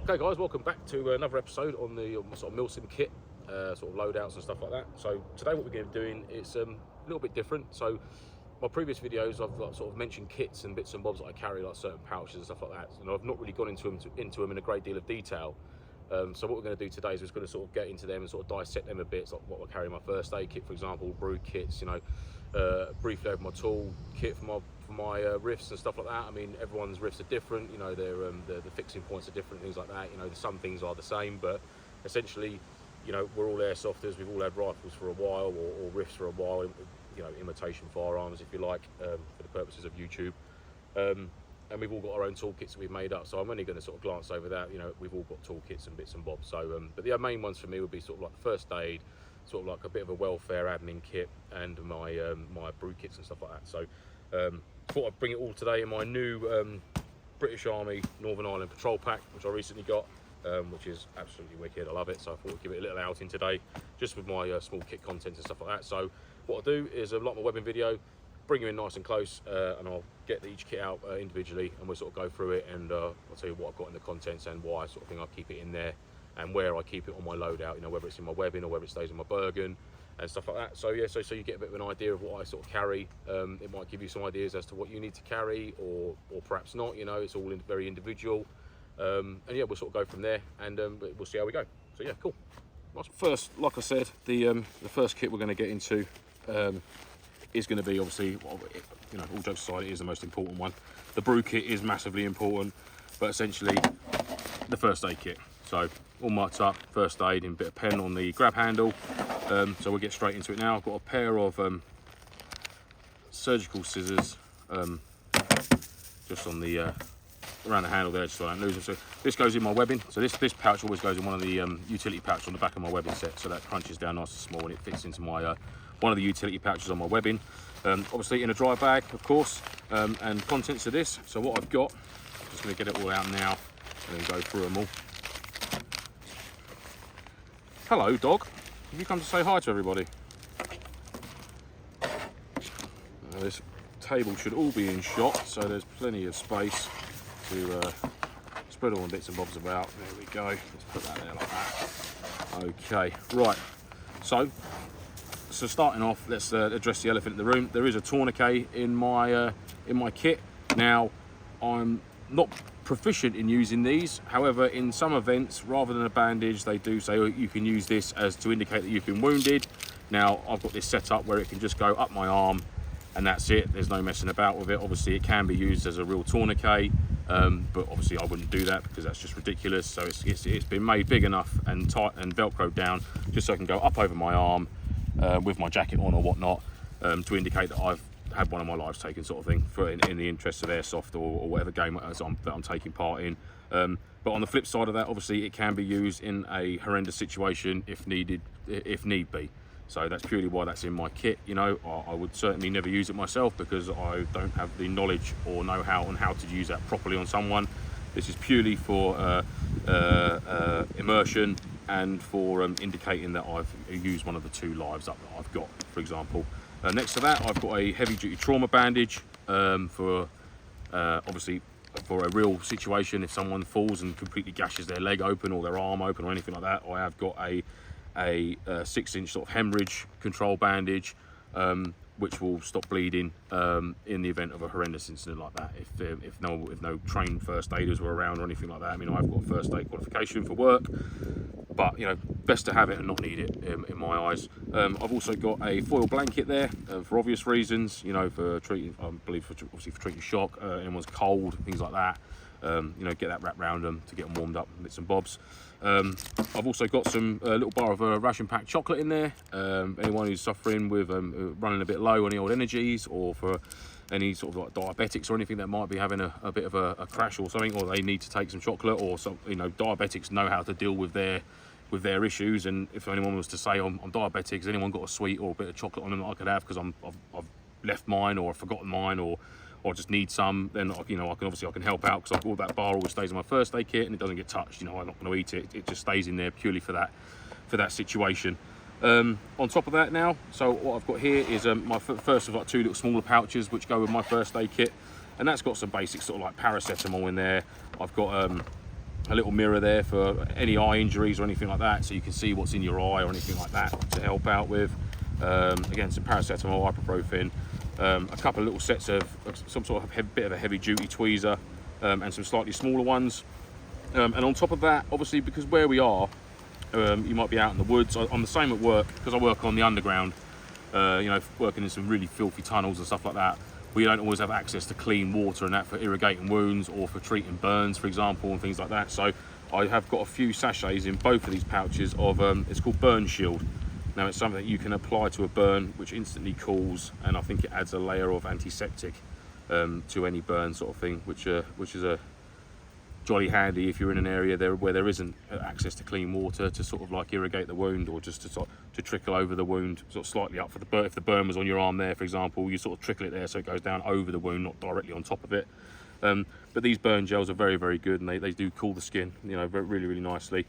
Okay guys, welcome back to another episode on the sort of Milsim kit, sort of loadouts and stuff like that. So today what we're going to be doing is a little bit different. So my previous videos I've sort of mentioned kits and bits and bobs that I carry, like certain pouches and stuff like that, and I've not really gone into them in a great deal of detail. So what we're going to do today is we're going to sort of get into them and sort of dissect them a bit, like what I carry in my first aid kit, for example, brew kits, you know, briefly over my tool kit for my riffs and stuff like that. I mean, everyone's riffs are different, you know, the fixing points are different, things like that. You know, some things are the same, but essentially, you know, we're all airsofters, we've all had rifles for a while, or riffs for a while, you know, imitation firearms, if you like, for the purposes of YouTube. And we've all got our own toolkits that we've made up, so I'm only going to sort of glance over that. You know, we've all got toolkits and bits and bobs. So, but the main ones for me would be sort of like the first aid, sort of like a bit of a welfare admin kit, and my my brew kits and stuff like that. So, thought I'd bring it all today in my new British Army Northern Ireland Patrol Pack, which I recently got, which is absolutely wicked. I love it. So I thought I'd give it a little outing today, just with my small kit contents and stuff like that. So what I'll do is like my webbing video, bring you in nice and close, and I'll get each kit out individually, and we'll sort of go through it, and I'll tell you what I've got in the contents and why I sort of think I keep it in there, and where I keep it on my loadout, you know, whether it's in my webbing or whether it stays in my Bergen and stuff like that. So yeah, so you get a bit of an idea of what I sort of carry. It might give you some ideas as to what you need to carry, or perhaps not, you know, it's all very individual. And yeah, we'll sort of go from there, and we'll see how we go. So yeah, cool. First, like I said, the first kit we're going to get into is going to be, obviously, you know, all jokes aside, it is the most important one. The brew kit is massively important, but essentially the first aid kit. So all marked up, first aid, in a bit of pen on the grab handle. So we'll get straight into it now. I've got a pair of surgical scissors just on the around the handle there, just so I don't lose them. So this goes in my webbing. So this pouch always goes in one of the utility pouches on the back of my webbing set, so that crunches down nice and small, and it fits into my one of the utility pouches on my webbing. Obviously in a dry bag, of course, and contents of this. So what I've got, I'm just going to get it all out now and then go through them all. Hello, dog. Have you come to say hi to everybody? This table should all be in shot, so there's plenty of space to spread all the bits and bobs about. There we go. Let's put that there like that. Okay, right. So starting off, let's address the elephant in the room. There is a tourniquet in my kit. Now, I'm not proficient in using these. However, in some events, rather than a bandage, they do say, oh, you can use this as to indicate that you've been wounded. Now, I've got this set up where it can just go up my arm, and that's it. There's no messing about with it. Obviously, it can be used as a real tourniquet, but obviously I wouldn't do that because that's just ridiculous. So it's been made big enough and tight and velcroed down just so I can go up over my arm with my jacket on or whatnot, to indicate that I've had one of my lives taken, sort of thing, for in the interests of airsoft or whatever game that I'm taking part in. But on the flip side of that, obviously it can be used in a horrendous situation if need be. So that's purely why that's in my kit. You know, I would certainly never use it myself because I don't have the knowledge or know-how on how to use that properly on someone. This is purely for immersion and for indicating that I've used one of the two lives up that I've got, for example. Next to that, I've got a heavy-duty trauma bandage for obviously for a real situation. If someone falls and completely gashes their leg open or their arm open or anything like that, I have got a 6-inch sort of hemorrhage control bandage, which will stop bleeding in the event of a horrendous incident like that. If no trained first aiders were around or anything like that. I mean, I've got a first aid qualification for work, but you know, best to have it and not need it in my eyes. I've also got a foil blanket there for obvious reasons, you know, for treating, I believe, obviously for treating shock, anyone's cold, things like that. You know, get that wrapped around them to get them warmed up, bits and bobs. I've also got some little bar of ration packed chocolate in there. Anyone who's suffering with running a bit low on the old energies, or for any sort of like diabetics or anything that might be having a bit of a crash or something, or they need to take some chocolate, or some, you know, diabetics know how to deal with their issues. And if anyone was to say I'm diabetic, has anyone got a sweet or a bit of chocolate on them that I could have because I've left mine or I've forgotten mine, or just need some, then you know, I can help out, because I've got that bar always stays in my first aid kit and it doesn't get touched. You know, I'm not going to eat it. It just stays in there purely for that situation. On top of that now, so what I've got here is my first of like 2 little smaller pouches which go with my first aid kit, and that's got some basic sort of like paracetamol in there. I've got a little mirror there for any eye injuries or anything like that, so you can see what's in your eye or anything like that to help out with. Again, some paracetamol, ibuprofen, a couple of little sets of some sort of bit of a heavy duty tweezer, and some slightly smaller ones. And on top of that, obviously, because where we are, you might be out in the woods. I'm the same at work, because I work on the underground, you know, working in some really filthy tunnels and stuff like that. We don't always have access to clean water and that for irrigating wounds or for treating burns, for example, and things like that. So I have got a few sachets in both of these pouches of, it's called Burn Shield. Now, it's something that you can apply to a burn, which instantly cools, and I think it adds a layer of antiseptic to any burn sort of thing, which is a jolly handy if you're in an area there where there isn't access to clean water to sort of like irrigate the wound, or just to trickle over the wound sort of slightly up for the burn. If the burn was on your arm there, for example, you sort of trickle it there so it goes down over the wound, not directly on top of it. But these burn gels are very, very good, and they do cool the skin, you know, really, really nicely.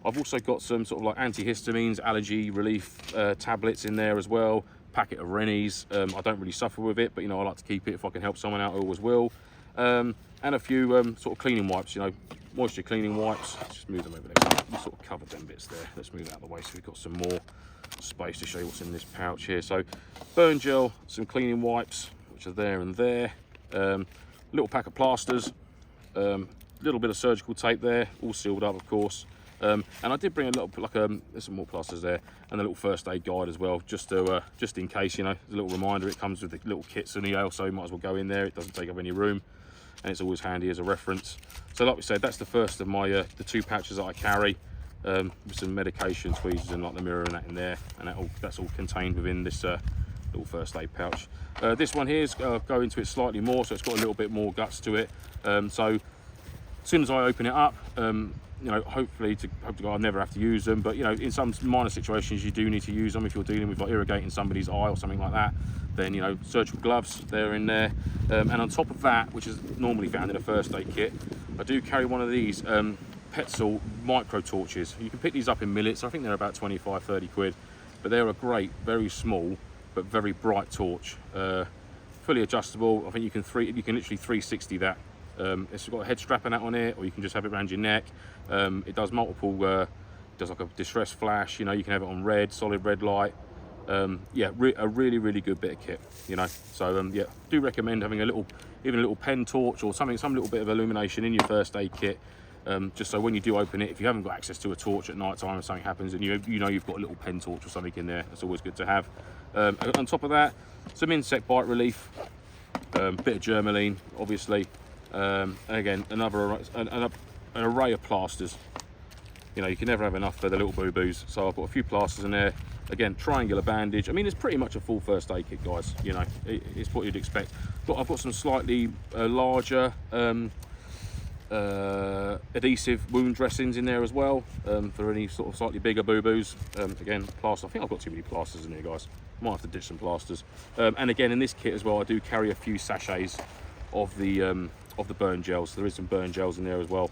I've also got some sort of like antihistamines, allergy relief tablets in there as well. Packet of Rennies. I don't really suffer with it, but you know, I like to keep it. If I can help someone out, I always will. And a few sort of cleaning wipes, you know, moisture cleaning wipes. Let's just move them over there. We sort of covered them bits there. Let's move that out of the way so we've got some more space to show you what's in this pouch here. So burn gel, some cleaning wipes, which are there and there. Little pack of plasters, little bit of surgical tape there, all sealed up, of course. And I did bring a little, like, there's some more plasters there, and a little first aid guide as well, just in case, you know, a little reminder. It comes with the little kits and EL, so you might as well go in there. It doesn't take up any room, and it's always handy as a reference. So like we said, that's the first of my the 2 pouches that I carry, with some medication, tweezers, and like the mirror and that in there, and that's all contained within this little first aid pouch. This one here is go into it slightly more, so it's got a little bit more guts to it. So as soon as I open it up, you know, hopefully I'll never have to use them, but you know, in some minor situations you do need to use them. If you're dealing with like irrigating somebody's eye or something like that, then you know, surgical gloves, they're in there. And on top of that, which is normally found in a first aid kit, I do carry one of these Petzl micro torches. You can pick these up in millets. I think they're about 25-30 quid, but they're a great, very small but very bright torch, fully adjustable. I think you can literally 360 that. It's got a head strap and that on it, or you can just have it around your neck. It does multiple, does like a distress flash, you know, you can have it on red, solid red light. Yeah, a really, really good bit of kit, you know. So yeah, do recommend having even a little pen torch or something, some little bit of illumination in your first aid kit, just so when you do open it, if you haven't got access to a torch at night time and something happens, and you know you've got a little pen torch or something in there, that's always good to have. On top of that, some insect bite relief, bit of Germaline, obviously. Again, an array of plasters. You know, you can never have enough for the little boo-boos. So I've got a few plasters in there. Again, triangular bandage. I mean, it's pretty much a full first aid kit, guys. You know, it's what you'd expect. But I've got some slightly larger adhesive wound dressings in there as well, for any sort of slightly bigger boo-boos. Again, plaster. I think I've got too many plasters in here, guys. Might have to ditch some plasters. And again, in this kit as well, I do carry a few sachets of the burn gels. There is some burn gels in there as well,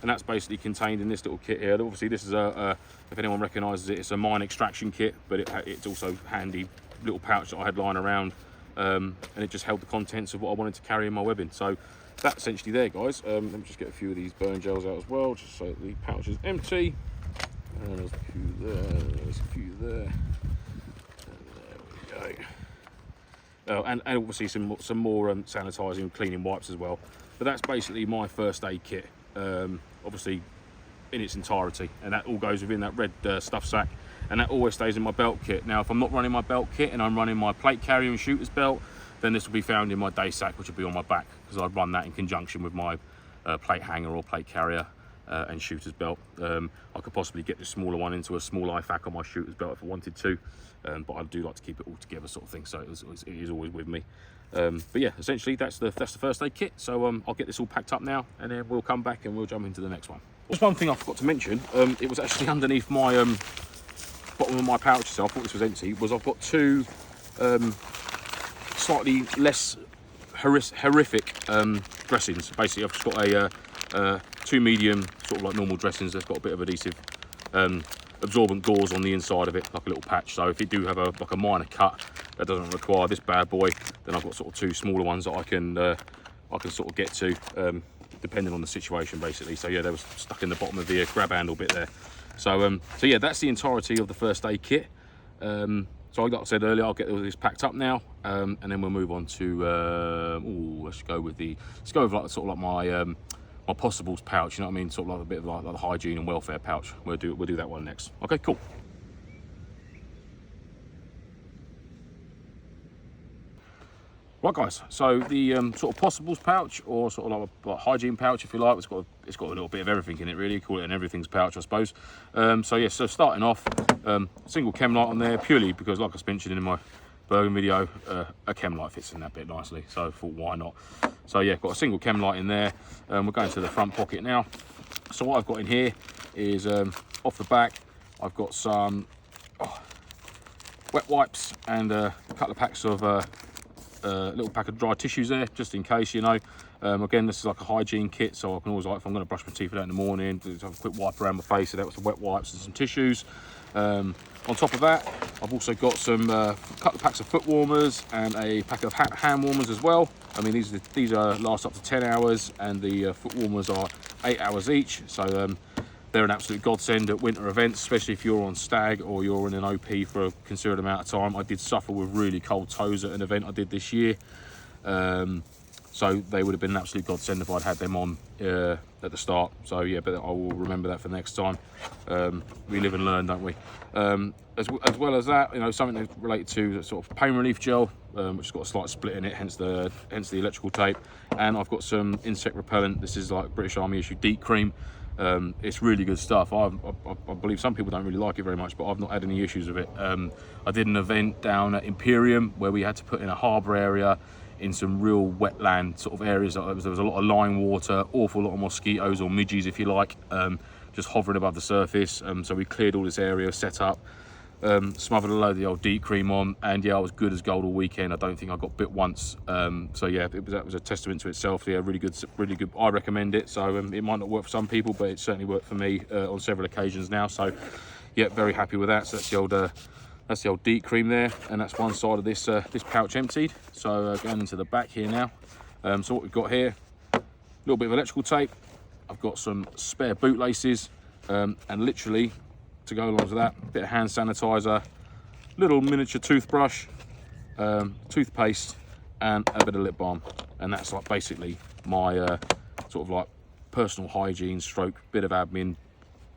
and that's basically contained in this little kit here. Obviously, this is if anyone recognises it, it's a mine extraction kit, but it's also handy little pouch that I had lying around, and it just held the contents of what I wanted to carry in my webbing. So that's essentially there, guys. Let me just get a few of these burn gels out as well, just so the pouch is empty. And there's a few there, there's a few there, and there we go. And obviously some more sanitising and cleaning wipes as well. But that's basically my first aid kit, obviously in its entirety, and that all goes within that red stuff sack, and that always stays in my belt kit. Now, if I'm not running my belt kit and I'm running my plate carrier and shooter's belt, then this will be found in my day sack, which will be on my back, because I'd run that in conjunction with my plate hanger or plate carrier and shooter's belt. I could possibly get the smaller one into a small IFAC on my shooter's belt if I wanted to, but I do like to keep it all together, sort of thing. So it is always with me. But yeah, essentially that's the first aid kit. So I'll get this all packed up now, and then we'll come back and we'll jump into the next one. Just one thing I forgot to mention. It was actually underneath my bottom of my pouch, so I thought this was empty. Was I've got 2 slightly less horrific dressings. Basically, I've just got 2 medium, sort of like normal dressings. They've got a bit of adhesive, absorbent gauze on the inside of it, like a little patch. So if you do have like a minor cut that doesn't require this bad boy, then I've got sort of 2 smaller ones that I can sort of get to. depending on the situation, basically. So yeah, they were stuck in the bottom of the grab handle bit there. So yeah, that's the entirety of the first aid kit. So like I said earlier, I'll get all this packed up now, and then we'll move on to let's go with like sort of like my possibles pouch, you know what I mean, sort of like a bit of like the hygiene and welfare pouch. We'll do that one next. Okay, cool. Right guys, so the sort of possibles pouch, or sort of like hygiene pouch if you like, it's got a little bit of everything in it really. Call it an everything's pouch, I suppose. So yeah, so starting off, single chem light on there, purely because, like I mentioned in my Bergen video, a chem light fits in that bit nicely, so I thought why not. So yeah, got a single chem light in there. We're going to the front pocket now. So what I've got in here is, off the back, I've got some wet wipes and a couple of packs of little pack of dry tissues there, just in case, you know. Again, this is like a hygiene kit, so I can always, like, if I'm going to brush my teeth with that in the morning, just have a quick wipe around my face. So that was some wet wipes and some tissues. On top of that, I've also got some couple of packs of foot warmers and a pack of hand warmers as well. I mean, these last up to 10 hours, and the foot warmers are 8 hours each. So they're an absolute godsend at winter events, especially if you're on stag or you're in an OP for a considerable amount of time. I did suffer with really cold toes at an event I did this year. So they would have been an absolute godsend if I'd had them on at the start. So yeah, but I will remember that for next time. We live and learn, don't we? As well as that, you know, something that's related to sort of pain relief gel, which has got a slight split in it, hence the electrical tape. And I've got some insect repellent. This is like British Army issue DEET cream. It's really good stuff. I believe some people don't really like it very much, but I've not had any issues with it. I did an event down at Imperium where we had to put in a harbour area in some real wetland sort of areas. There was a lot of line water, awful lot of mosquitoes or midges, if you like, just hovering above the surface. So we cleared all this area, set up, smothered a load of the old DEET cream on, and yeah, I was good as gold all weekend. I don't think I got bit once. So yeah, that was a testament to itself. Yeah, really good. I recommend it. So it might not work for some people, but it certainly worked for me on several occasions now. So yeah, very happy with that. So that's the old DEET cream there, and that's one side of this this pouch emptied. So going into the back here now. So what we've got here, a little bit of electrical tape. I've got some spare boot laces, and literally, to go along with that, a bit of hand sanitizer, little miniature toothbrush, toothpaste, and a bit of lip balm. And that's like basically my sort of like personal hygiene stroke, bit of admin,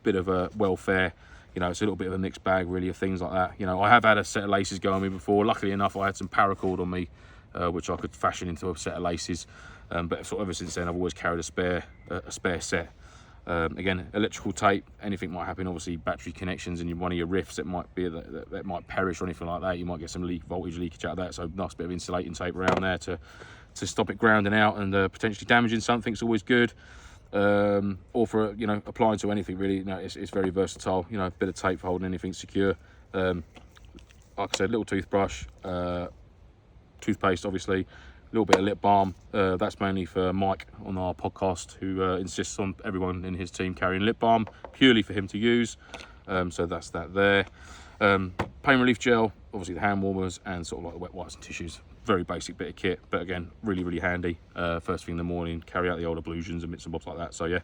bit of welfare. You know, it's a little bit of a mixed bag really of things like that. You know, I have had a set of laces go on me before. Luckily enough, I had some paracord on me, which I could fashion into a set of laces. But sort of ever since then, I've always carried a spare set. Again, electrical tape, anything might happen. Obviously, battery connections in one of your rifts that might perish or anything like that. You might get some voltage leakage out of that. So nice bit of insulating tape around there to stop it grounding out and potentially damaging something. It's always good. Or for, you know, applying to anything really. You know, it's very versatile. You know, a bit of tape for holding anything secure. Like I said, little toothbrush, toothpaste, obviously. A little bit of lip balm. That's mainly for Mike on our podcast, who insists on everyone in his team carrying lip balm, purely for him to use. So that's that there. Pain relief gel, obviously the hand warmers, and sort of like the wet wipes and tissues. Very basic bit of kit, but again, really handy. First thing in the morning, carry out the old ablutions and bits and bobs like that. So yeah,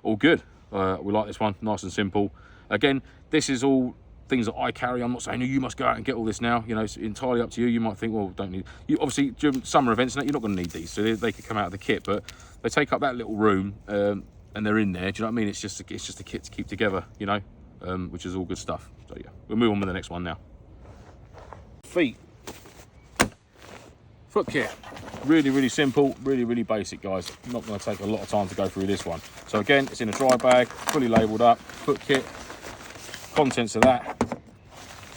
all good. We like this one, nice and simple. Again, this is all things that I carry. I'm not saying, oh, you must go out and get all this now. You know, it's entirely up to you. You might think, well, don't need you. Obviously, during summer events, you're not going to need these, so they could come out of the kit, but they take up that little room, and they're in there. Do you know what I mean? It's just a kit to keep together, you know, which is all good stuff. So yeah, we'll move on with the next one now. Feet. Foot kit, really simple, really basic, guys. I'm not going to take a lot of time to go through this one. So again, it's in a dry bag, fully labelled up. Foot kit, contents of that: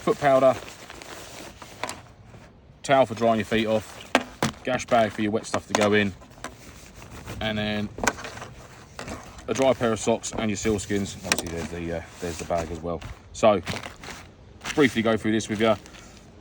foot powder, towel for drying your feet off, gash bag for your wet stuff to go in, and then a dry pair of socks and your sealskins. Obviously, there's the bag as well. So briefly go through this with you.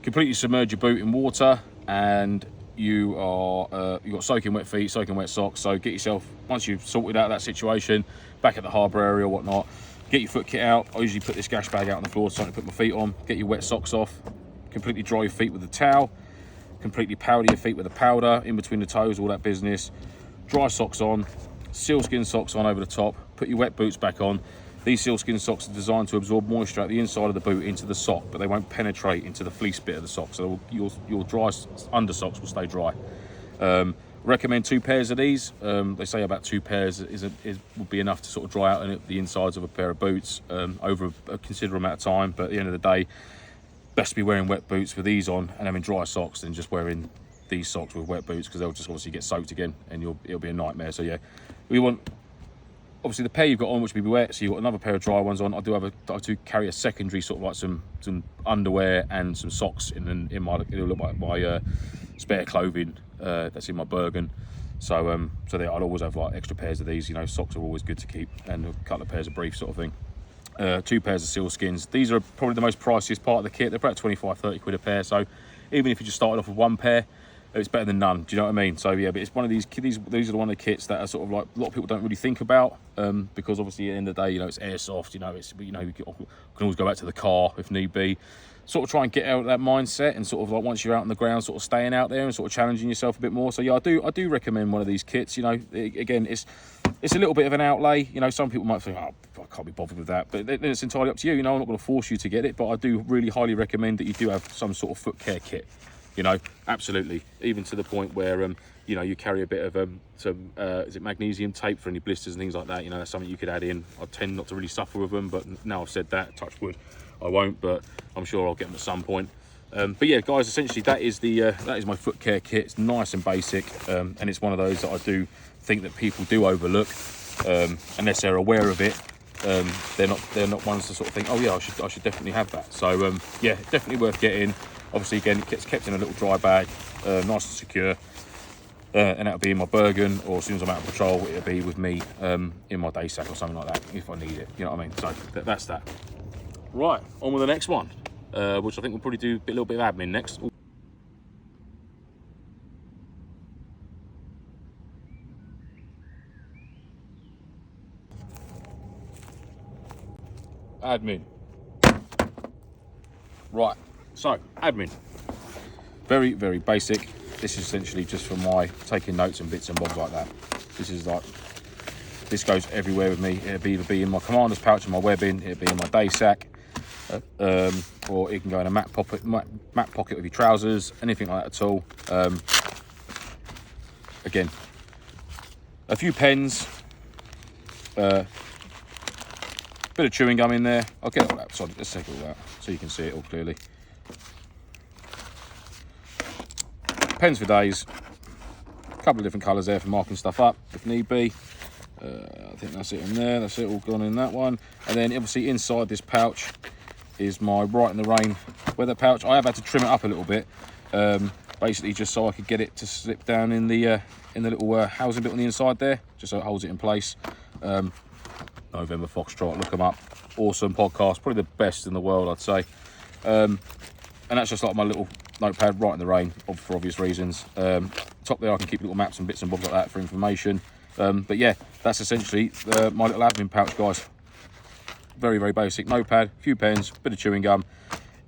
Completely submerge your boot in water, and you've got soaking wet feet, soaking wet socks. So get yourself, once you've sorted out that situation, back at the harbour area or whatnot, get your foot kit out. I usually put this gash bag out on the floor so I can put my feet on. Get your wet socks off, completely dry your feet with the towel, completely powder your feet with the powder in between the toes, all that business. Dry socks on, sealskin socks on over the top, put your wet boots back on. These sealskin socks are designed to absorb moisture at the inside of the boot into the sock, but they won't penetrate into the fleece bit of the sock, so your dry under socks will stay dry. Recommend 2 pairs of these. They say about 2 pairs would be enough to sort of dry out the insides of a pair of boots over a considerable amount of time, but at the end of the day, best to be wearing wet boots with these on and having dry socks than just wearing these socks with wet boots, because they'll just obviously get soaked again and it'll be a nightmare. So yeah, we want obviously the pair you've got on, which will be wet, so you've got another pair of dry ones on. I do carry a secondary sort of like some underwear and some socks in my, it'll look like my spare clothing that's in my Bergen. So so I'll always have like extra pairs of these. You know, socks are always good to keep, and a couple of pairs of briefs sort of thing. 2 pairs of sealskins. These are probably the most priciest part of the kit. They're about 25-30 quid a pair, so even if you just started off with 1 pair, it's better than none. Do you know what I mean? So yeah, but it's one of these are the one of the kits that are sort of like a lot of people don't really think about, because obviously at the end of the day, you know, it's AIRSOFT. You know, you can always go back to the car if need be. Sort of try and get out of that mindset, and sort of like once you're out on the ground, sort of staying out there and sort of challenging yourself a bit more. So yeah, I do recommend one of these kits. You know, again, it's a little bit of an outlay. You know, some people might think, oh, I can't be bothered with that, but then it's entirely up to you. You know, I'm not going to force you to get it, but I do really highly recommend that you do have some sort of foot care kit. You know, absolutely, even to the point where you know, you carry a bit of some is it magnesium tape for any blisters and things like that. You know, that's something you could add in. I tend not to really suffer with them, but now I've said that, touch wood, I won't, but I'm sure I'll get them at some point. But yeah, guys, essentially that is my foot care kit. It's nice and basic, and it's one of those that I do think that people do overlook, unless they're aware of it. They're not ones to sort of think, oh yeah, I should definitely have that. So yeah, definitely worth getting. Obviously, again, it gets kept in a little dry bag, nice and secure, and that'll be in my Bergen, or as soon as I'm out of patrol, it'll be with me in my day sack or something like that if I need it. You know what I mean? So that's that. Right, on with the next one, which I think we'll probably do a little bit of admin next. Admin. Right, so admin. Very, very basic. This is essentially just for my taking notes and bits and bobs like that. This goes everywhere with me. It'll either be in my commander's pouch and my webbing, it'll be in my day sack, or it can go in a mat pocket with your trousers, anything like that at all. Again, a few pens, bit of chewing gum in there. I'll get all that. So let's take all that so you can see it all clearly. Pens for days. A couple of different colours there for marking stuff up if need be. I think that's it in there. That's it all gone in that one. And then obviously inside this pouch is my Right in the Rain weather pouch. I have had to trim it up a little bit, basically just so I could get it to slip down in the little housing bit on the inside there, just so it holds it in place. November Foxtrot, look them up. Awesome podcast, probably the best in the world, I'd say. And that's just like my little notepad, Right in the Rain, for obvious reasons. Top there I can keep little maps and bits and bobs like that for information. But yeah, that's essentially my little admin pouch, guys. Very, very basic notepad, a few pens, bit of chewing gum,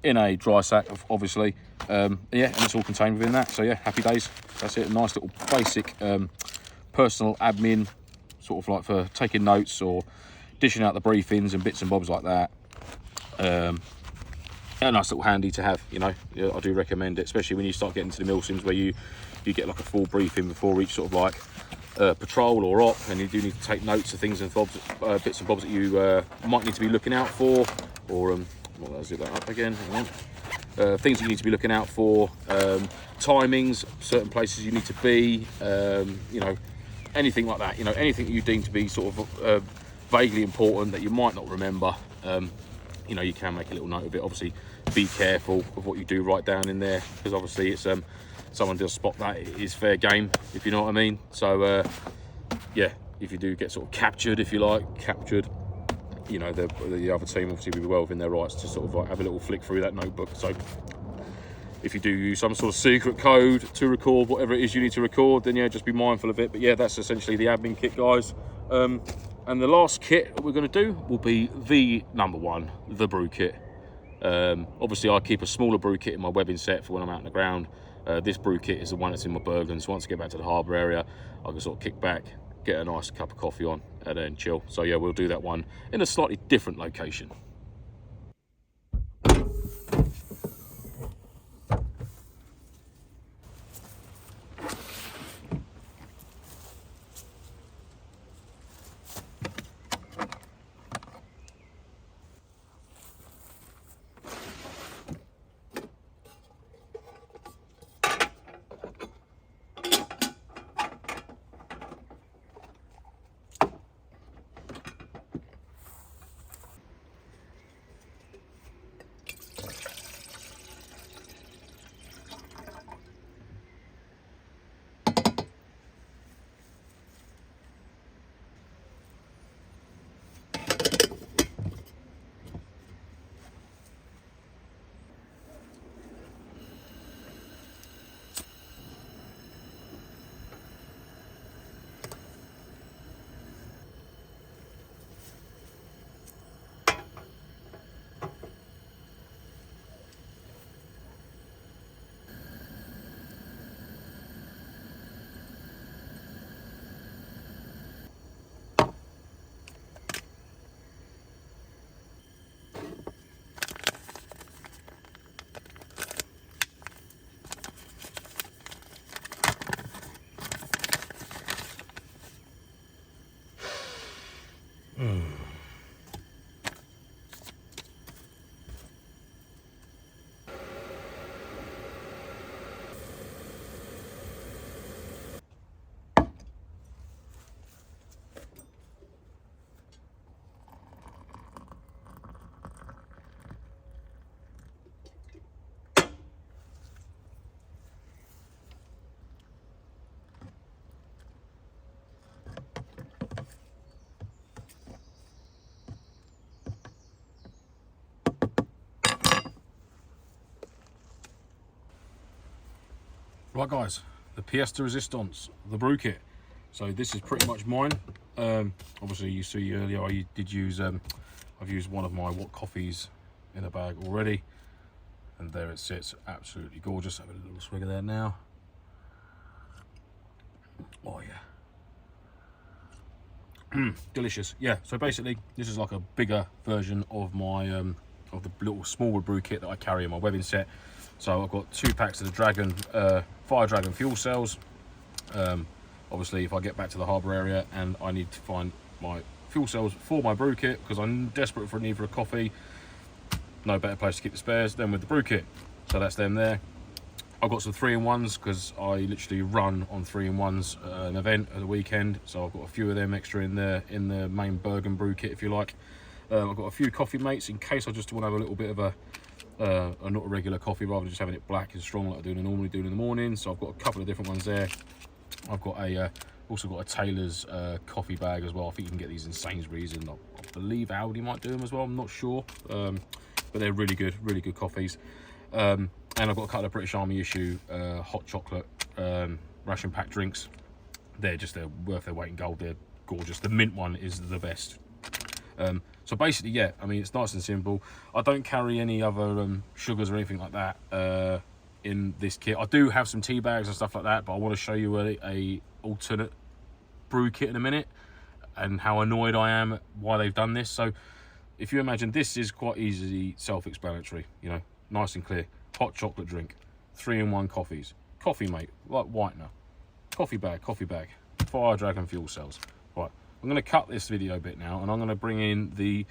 in a dry sack, obviously. Yeah, and it's all contained within that. So yeah, happy days. That's it. A nice little basic personal admin, sort of like for taking notes or dishing out the briefings and bits and bobs like that. A nice little handy to have, you know. Yeah, I do recommend it, especially when you start getting to the Milsims where you get like a full briefing before each sort of like patrol or op, and you do need to take notes of things and bits and bobs that you might need to be looking out for, or well, I'll zip that up again, hang on. Things that you need to be looking out for, timings, certain places you need to be, you know, anything like that, you know, anything that you deem to be sort of vaguely important that you might not remember, you know, you can make a little note of it. Obviously, be careful of what you do write down in there, because obviously it's someone does spot that, it is fair game, if you know what I mean. So yeah, if you do get sort of captured, if you like, you know, the other team obviously will be well within their rights to sort of like have a little flick through that notebook. So if you do use some sort of secret code to record whatever it is you need to record, then yeah, just be mindful of it. But yeah, that's essentially the admin kit, guys. And the last kit we're going to do will be the number one, the Brew Kit. Obviously, I keep a smaller Brew Kit in my webbing set for when I'm out on the ground. This Brew Kit is the one that's in my Bergen, so once I get back to the harbour area, I can sort of kick back, get a nice cup of coffee on, and then chill. So yeah, we'll do that one in a slightly different location. Right guys, the pièce de résistance, the Brew Kit. So this is pretty much mine. Obviously you see earlier I did use, I've used one of my What Coffees in a bag already. And there it sits, absolutely gorgeous. Have a little swig of that now. Oh yeah. Delicious. Yeah, so basically this is like a bigger version of my, of the little smaller Brew Kit that I carry in my webbing set. So I've got 2 packs of the Dragon, Fire Dragon fuel cells. Obviously, if I get back to the harbour area and I need to find my fuel cells for my Brew Kit because I'm desperate for a need for a coffee, no better place to keep the spares than with the Brew Kit. So that's them there. I've got some 3-in-1s because I literally run on 3-in-1s an event at the weekend. So I've got a few of them extra in the main Bergen Brew Kit, if you like. I've got a few coffee mates in case I just want to have a little bit of a not a regular coffee, rather than just having it black and strong like I normally do in the morning. So I've got a couple of different ones there. I've got also got a Taylor's coffee bag as well. I think you can get these in Sainsbury's, and I believe Aldi might do them as well. I'm not sure, but they're really good coffees. And I've got a couple of British Army issue hot chocolate ration pack drinks. They're worth their weight in gold. They're gorgeous. The mint one is the best. So basically, yeah, I mean, it's nice and simple. I don't carry any other sugars or anything like that in this kit. I do have some tea bags and stuff like that, but I want to show you a alternate Brew Kit in a minute and how annoyed I am at why they've done this. So if you imagine, this is quite easily self-explanatory, you know, nice and clear. Hot chocolate drink, 3-in-1 coffees, coffee mate, like whitener, coffee bag, Fire Dragon fuel cells. Right. I'm going to cut this video bit now, and I'm going to bring in the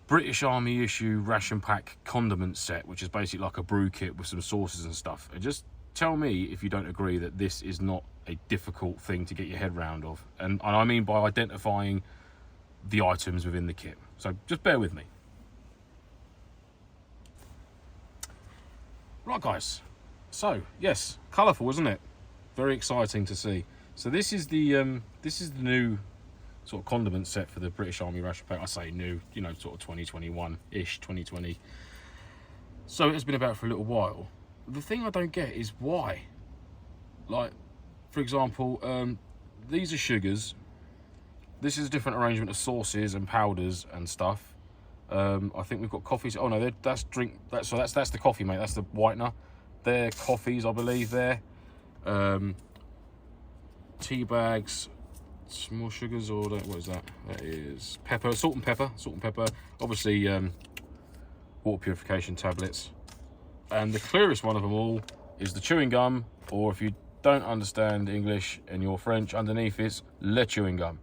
British Army issue ration pack condiment set, which is basically like a Brew Kit with some sauces and stuff. And just tell me if you don't agree that this is not a difficult thing to get your head round of. And I mean by identifying the items within the kit. So just bear with me. Right guys, so yes, colourful, isn't it? Very exciting to see. So this is the new sort of condiment set for the British Army ration pack. I say new, you know, sort of 2021-ish, 2020. So it's been about for a little while. The thing I don't get is why. Like, for example, these are sugars. This is a different arrangement of sauces and powders and stuff. I think we've got coffees. Oh no, that's the coffee mate. That's the whitener. They're coffees, I believe. There. Tea bags. more sugars, or that, what is that? That is pepper, salt and pepper. Obviously, water purification tablets. And the clearest one of them all is the chewing gum, or if you don't understand English and you're French, underneath it's le chewing gum.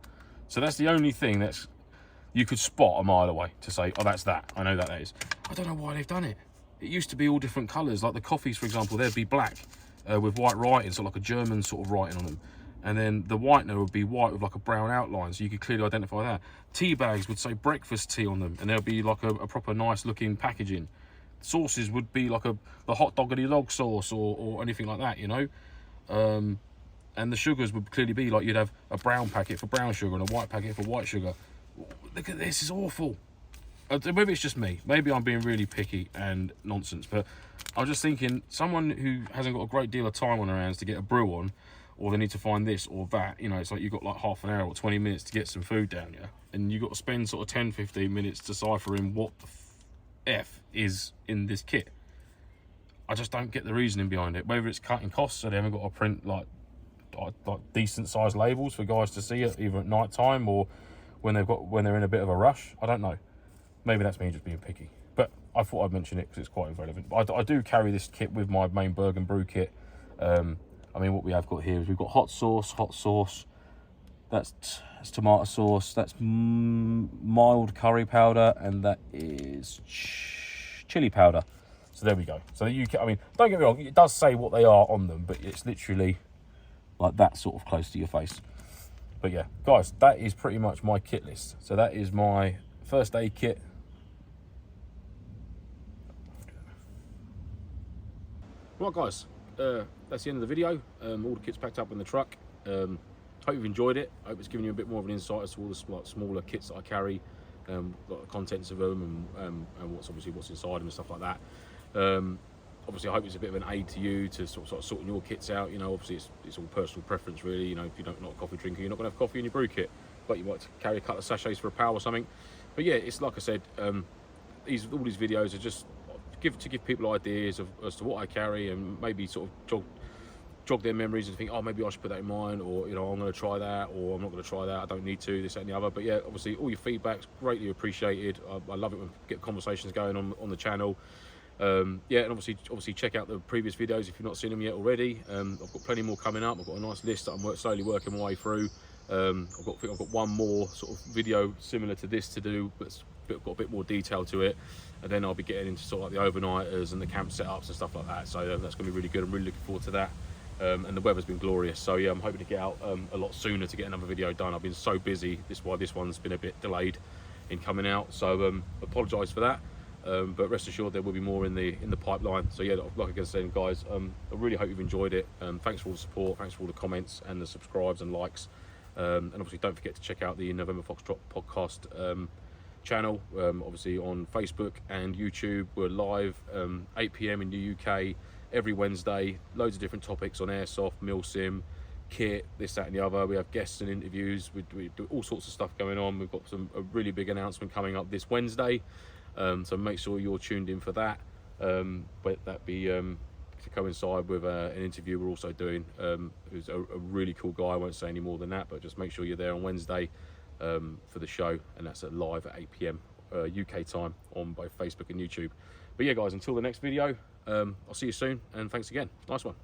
So that's the only thing that's you could spot a mile away to say, oh, that's that. I know that is. I don't know why they've done it. It used to be all different colours, like the coffees, for example, they'd be black with white writing, so like a German sort of writing on them. And then the whitener would be white with like a brown outline, so you could clearly identify that. Tea bags would say breakfast tea on them, and there'll be like a proper nice looking packaging. Sauces would be like the hot doggity log sauce or anything like that, you know. And the sugars would clearly be like you'd have a brown packet for brown sugar and a white packet for white sugar. Look at this, it's awful. Maybe it's just me. Maybe I'm being really picky and nonsense, but I'm just thinking someone who hasn't got a great deal of time on their hands to get a brew on, or they need to find this or that, you know, it's like you've got like half an hour or 20 minutes to get some food down, yeah? And you've got to spend sort of 10-15 minutes deciphering what the F is in this kit. I just don't get the reasoning behind it. Whether it's cutting costs, so they haven't got to print like decent sized labels for guys to see it either at night time or when they're in a bit of a rush. I don't know. Maybe that's me just being picky. But I thought I'd mention it because it's quite relevant. But I do carry this kit with my main Bergen brew kit. I mean, what we have got here is we've got hot sauce. That's tomato sauce. That's mild curry powder, and that is chili powder. So there we go. So I mean, don't get me wrong, it does say what they are on them, but it's literally like that sort of close to your face. But yeah, guys, that is pretty much my kit list. So that is my first aid kit. Right, guys, that's the end of the video. All the kit's packed up in the truck. Hope you've enjoyed it. Hope it's given you a bit more of an insight as to all the smaller kits that I carry, the contents of them, and what's inside them and stuff like that. Obviously, I hope it's a bit of an aid to you to sort of sorting your kits out. You know, obviously it's all personal preference, really. You know, if you're not a coffee drinker, you're not going to have coffee in your brew kit, but you might carry a couple of sachets for a power or something. But yeah, it's like I said, all these videos are just to give people ideas as to what I carry, and maybe sort of jog their memories and think, oh, maybe I should put that in mine, or, you know, I'm going to try that, or I'm not going to try that, I don't need to, this, that and the other. But yeah, obviously all your feedback's greatly appreciated. I love it when we get conversations going on the channel. Yeah, and obviously check out the previous videos if you've not seen them yet already. I've got plenty more coming up. I've got a nice list that I'm slowly working my way through. I've got one more sort of video similar to this to do, but it's got a bit more detail to it, and then I'll be getting into sort of like the overnighters and the camp setups and stuff like that. So that's going to be really good. I'm really looking forward to that. And the weather's been glorious, so yeah, I'm hoping to get out a lot sooner to get another video done. I've been so busy. This is why this one's been a bit delayed in coming out, so apologise for that. But rest assured there will be more in the pipeline. So yeah, like I said, guys, I really hope you've enjoyed it. Thanks for all the support, thanks for all the comments and the subscribes and likes, and obviously don't forget to check out the November Foxtrot podcast channel, obviously on Facebook and YouTube. We're live 8 PM in the UK every Wednesday. Loads of different topics on AIRSOFT, Milsim, kit, this, that and the other. We have guests and interviews. We do all sorts of stuff going on. We've got a really big announcement coming up this Wednesday, so make sure you're tuned in for that. But that be to coincide with an interview we're also doing, who's a really cool guy. I won't say any more than that, but just make sure you're there on Wednesday for the show, and that's live at 8 PM UK time on both Facebook and YouTube. But yeah, guys, until the next video, I'll see you soon, and thanks again. Nice one.